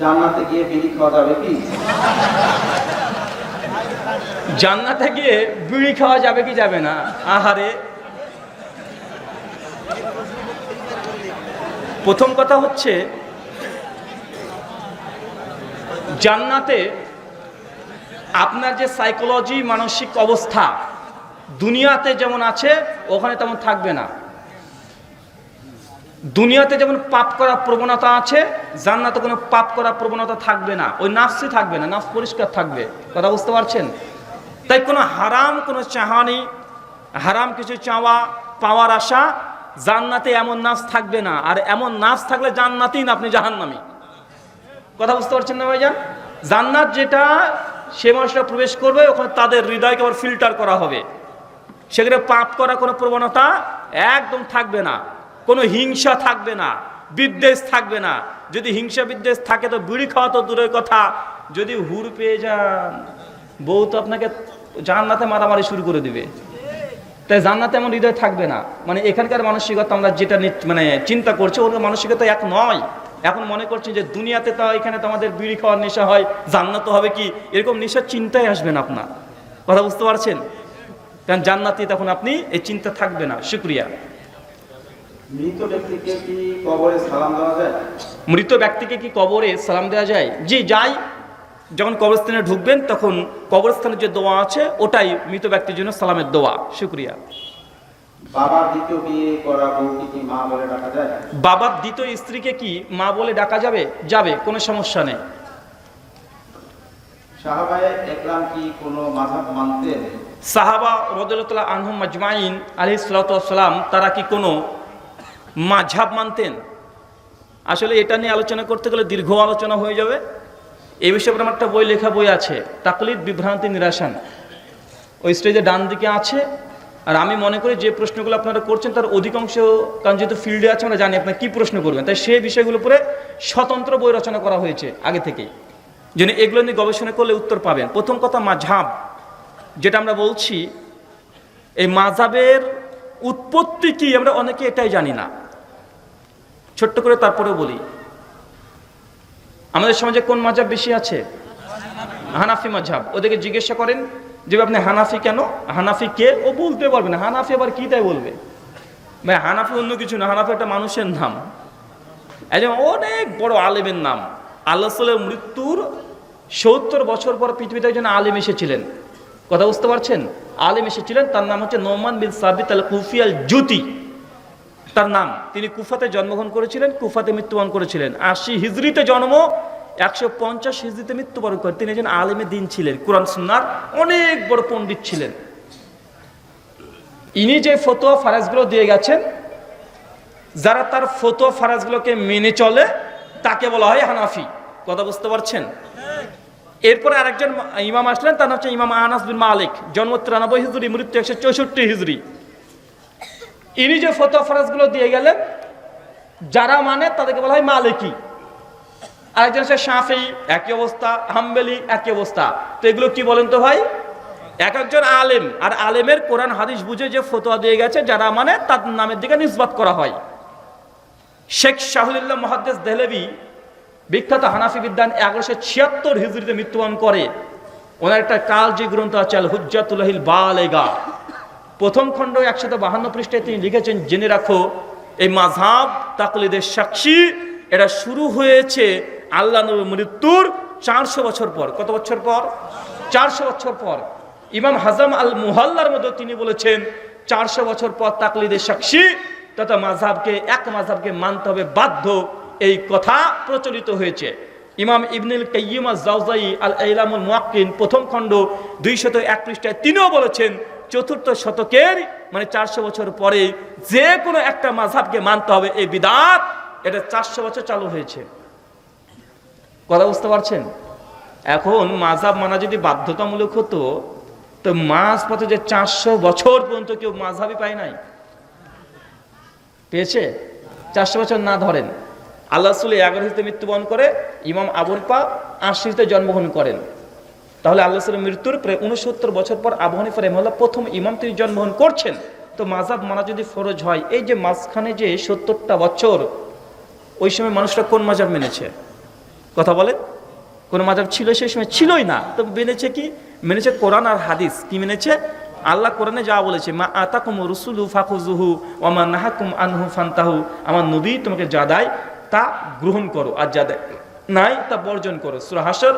জান্নাতে গিয়ে বিড়ি খাওয়া যাবে কি? জান্নাতে গিয়ে বিড়ি খাওয়া যাবে কি যাবে না? আহারে, প্রথম কথা হচ্ছে জান্নাতে আপনার যে সাইকোলজি, মানসিক অবস্থা দুনিয়াতে যেমন আছে ওখানে তেমন থাকবে না। দুনিয়াতে যেমন পাপ করার প্রবণতা আছে, জান্নাতে কোনো পাপ করার প্রবণতা থাকবে না। ওই নাফসই থাকবে না, নাফস পরিষ্কার থাকবে। কথা বুঝতে পারছেন? তাই কোনো হারাম, কোনো চাহানি, হারাম কিছু চাওয়া পাওয়ার আশা জান্নাতে এমন নাফস থাকবে না। আর এমন নাফস থাকলে জান্নাতেই না, আপনি জাহান্নামী। কথা বুঝতে পারছেন না ভাইজান? জান্নাত যেটা, সে মানুষরা প্রবেশ করবে, ওখানে তাদের হৃদয়কে আবার ফিল্টার করা হবে। সেখানে পাপ করা কোনো প্রবণতা একদম থাকবে না, কোনো হিংসা থাকবে না, বিদ্বেষ থাকবে না। যদি হিংসা বিদ্বেষ থাকে তো বিড়ি খাওয়া তো দূরের কথা, যদি হুর পেয়ে যান বউ তো আপনাকে জান্নাতে মারামারি শুরু করে দিবে। তাই জান্নাতে এমন হৃদয় থাকবে না। মানে এখানকার মানসিকতা আমরা যেটা মানে চিন্তা করছি, ওর মানসিকতা এক নয়। এখন মনে করছেন যে দুনিয়াতে তো এখানে তো আমাদের বিড়ি খাওয়ার নেশা হয়, জান্নাত হবে কি, এরকম নেশার চিন্তাই আসবে না আপনার। কথা বুঝতে পারছেন? কারণ জান্নাতে তখন আপনি এই চিন্তা থাকবে না। শুকরিয়া। মৃত ব্যক্তিকে কি কবরে সালাম দেওয়া যায়? মৃত ব্যক্তিকে কি কবরে সালাম দেওয়া যায়? জি, যাই। যখন কবরস্থানে ঢুকবেন তখন কবরস্থানের যে দোয়া আছে ওটাই মৃত ব্যক্তির জন্য সালামের দোয়া। শুকরিয়া। বাবার দ্বিতীয় বিয়ে করা বউকে কি মা বলে ডাকা যায়? বাবার দ্বিতীয় স্ত্রীকে কি মা বলে ডাকা যাবে? যাবে, কোনো সমস্যা নেই। সাহাবায়ে একরাম কি কোনো মাযহাব মানতেন? সাহাবা রাদিয়াল্লাহু আনহুম আজমাইন আলাইহিস সালাতু ওয়াস সালাম, তারা কি কোনো মাযহাব মানতেন? আসলে এটা নিয়ে আলোচনা করতে গেলে দীর্ঘ আলোচনা হয়ে যাবে। এই বিষয়ে আমার একটা বই, লেখা বই আছে, তাকলিদ, বিভ্রান্তি, নিরাসন। ওই স্টেজে ডান দিকে আছে। আর আমি মনে করি যে প্রশ্নগুলো আপনারা করছেন তার অধিকাংশ, কারণ যেহেতু ফিল্ডে আছে আমরা জানি আপনারা কী প্রশ্ন করবেন, তাই সেই বিষয়গুলোর উপরে স্বতন্ত্র বই রচনা করা হয়েছে আগে থেকেই, যেন এগুলো নিয়ে গবেষণা করলে উত্তর পাবেন। প্রথম কথা, মাযহাব যেটা আমরা বলছি, এই মাযহাবের উৎপত্তি কি আমরা অনেকে এটাই জানি না। ছোট্ট করে তারপরে বলি, আমাদের সমাজে কোন মাযহাব বেশি আছে? হানাফি মাযহাব। ওদেরকে জিজ্ঞাসা করেন যে আপনি হানাফি কেন, হানাফি কে, ও বলতে পারবে না। হানাফি আবার কি তাই বলবে? ভাই হানাফি অন্য কিছু না, হানাফি একটা মানুষের নাম, একজন অনেক বড় আলেমের নাম। আল্লাহ রাসূলের মৃত্যুর ৭০ বছর পর পৃথিবীতে একজন আলেম এসেছিলেন। কথা বুঝতে পারছেন? আলেম এসেছিলেন, তার নাম হচ্ছে নোমান বিন সাবিত আল কুফি আল জুতি তার নাম। তিনি কুফাতে জন্মগ্রহণ করেছিলেন, কুফাতে মৃত্যুবরণ করেছিলেন। ৮০ হিজরিতে জন্ম, ১৫০ হিজরিতে মৃত্যুবরণ করেন। তিনি একজন আলেমের দিন ছিলেন, কোরআন সুন্নাহর অনেক বড় পণ্ডিত ছিলেন। ইনি যে ফতোয়া ফারাজগুলো দিয়ে গেছেন, যারা তার ফতোয়া ফারাজগুলোকে মেনে চলে তাকে বলা হয় হানাফি। কথা বুঝতে পারছেন? এরপরে আরেকজন ইমাম আসলেন, তার হচ্ছে ইমাম আনাস বিন মালিক, জন্ম ৯৩ হিজরি, মৃত্যু ১৬৪ হিজরি। ইনি যে ফতোয়া ফারাজগুলো দিয়ে গেলেন, যারা মানে তাদেরকে বলা হয় মালিকি। আরেকজন হচ্ছে শাফি, একই অবস্থা, হাম্বলি, একই অবস্থা। তো এগুলো কি বলেন তো ভাই? এক একজন আলেম, আর আলেমের কোরআন হাদিস বুঝে যে ফতোয়া দিয়ে গেছে, যারা মানে তার নামের দিকে নিসবত করা হয়। শেখ শাহুলিল্লাহ মুহাদ্দিস দেহলভী, বিখ্যাত হানাফি বিদ্বান, ১১৭৬ হিজরিতে মৃত্যুবরণ করে। ওনার একটা কালজি গ্রন্থ আছে আল হুজ্জাতুল্লাহিল বালেগা, প্রথম খণ্ড ১৫২ পৃষ্ঠায় তিনি লিখেছেন, জেনে রাখো এই মাযহাব তাকলিদের সাক্ষী, এটা শুরু হয়েছে আল্লাহ নবীর মৃত্যুর ৪০০ বছর পর। কত বছর পর? ৪০০ বছর পর। ইমাম হাজাম আল মুহাল্লার মধ্যে তিনি বলেছেন ৪০০ বছর পর তাকলিদের সাক্ষী, তথা মাযহাবকে, এক মাযহাবকে মানতে হবে বাধ্য, এই কথা প্রচলিত হয়েছে। ইমাম ইবনুল কাইয়্যিম আজ-জাওজাই আল ইলামুল মুওয়াক্কিন, প্রথম খণ্ড ২০১ পৃষ্ঠায় তিনিও বলেছেন, চতুর্থ শতকের মানে ৪০০ বছর পরে যে কোনো একটা মাযহাবকে মানতে হবে, এই বিদআত, এটা ৪০০ বছর চালু হয়েছে। কথা বুঝতে পারছেন? এখন মাযহাব মানা যদি বাধ্যতামূলক হতো, তো মাঝপথে যে ৪০০ বছর পর্যন্ত কেউ মাযহাবই পায় নাই, পেয়েছে? ৪০০ বছর না ধরেন, আল্লাহ রাসূল ১১ হিজরিতে মৃত্যুবরণ করে, ইমাম আবুল পা ৮০ হিজরিতে জন্মগ্রহণ করেন। তাহলে আল্লাহ রাসূলের মৃত্যুর প্রায় ৬৯ বছর পর আবু হানিফা রাহিমাহুল্লাহ প্রথম ইমাম তিনি জন্মগ্রহণ করছেন। তো মাযহাব মানা যদি ফরজ হয়, এই যে মাঝখানে যে ৭০টা বছর, ওই সময় মানুষরা কোন মাযহাব মেনেছে? কথা বলে কোন মাযহাব ছিল সেই সময়? ছিলই না। তো মেনেছে কি? মেনেছে কোরআন আর হাদিস। কি মেনেছে? আল্লাহ কোরআনে যা বলেছে, মা আতাকুম রাসূলু ফাখুযুহু ওয়া মা নাহাকুম আনহু ফান্তাহু, আমার নবী তোমাকে যা দেয় তা গ্রহণ করো, আর যা দেয় নাই তা বর্জন করো। সূরা হাশর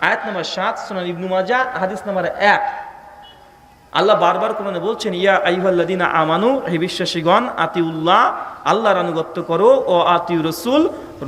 আয়াত নম্বর 7, সুনান ইবনে মাজাহ হাদিস নম্বর 1। আল্লাহ বারবার কোরআনে বলছেন, ইয়া আইয়ুহাল্লাযীনা আমানু, হে বিশ্বাসীগণ, আতিউল্লাহ, আল্লাহর আনুগত্য করো, ও আতিউ রাসূল,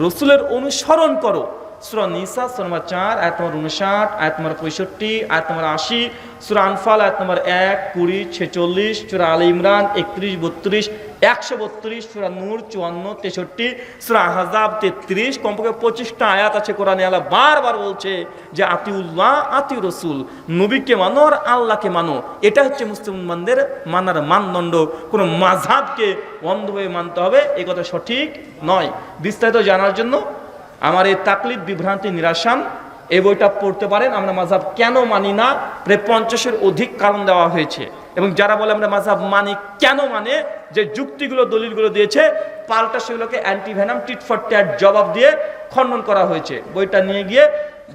রাসূলের অনুসরণ করো। সূরা নিসা সূরা নম্বর 4 আয়াত নম্বর 59, আয়াত নম্বর 65, আয়াত নম্বর 80, সূরা আনফাল আয়াত নম্বর 1, 20, 46, সূরা আলে ইমরান 31, 32, 132, সূরা নূর 54, 63, সূরা আহজাব 33, কমপক্ষে 25টা আয়াত আছে কোরআনে। আল্লাহ বারবার বলছে যে আতিউল্লাহ, আতিউ রাসূল, নবীকে মানো আর আল্লাহকে মানো। এটা হচ্ছে মুসলমানদের মানার মানদণ্ড। কোনো মাযহাবকে অন্ধভাবে মানতে হবে এই কথা সঠিক নয়। বিস্তারিত জানার জন্য আমার এই তাকলিদ বিভ্রান্তি নিরাসান এই বইটা পড়তে পারেন। আমরা মাযহাব কেন মানি না, প্রায় 50-এর অধিক কারণ দেওয়া হয়েছে। এবং যারা বলে আমরা মাযহাব মানি, কেন মানে, যে যুক্তিগুলো দলিলগুলো দিয়েছে, পাল্টা সেগুলোকে অ্যান্টিভেনাম টিট ফর ট্যাট জবাব দিয়ে খণ্ডন করা হয়েছে। বইটা নিয়ে গিয়ে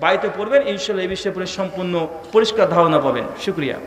বাড়িতে পড়বেন, ইনশাআল্লাহ এই বিষয়ে পড়ে সম্পূর্ণ পরিষ্কার ধারণা পাবেন। শুকরিয়া।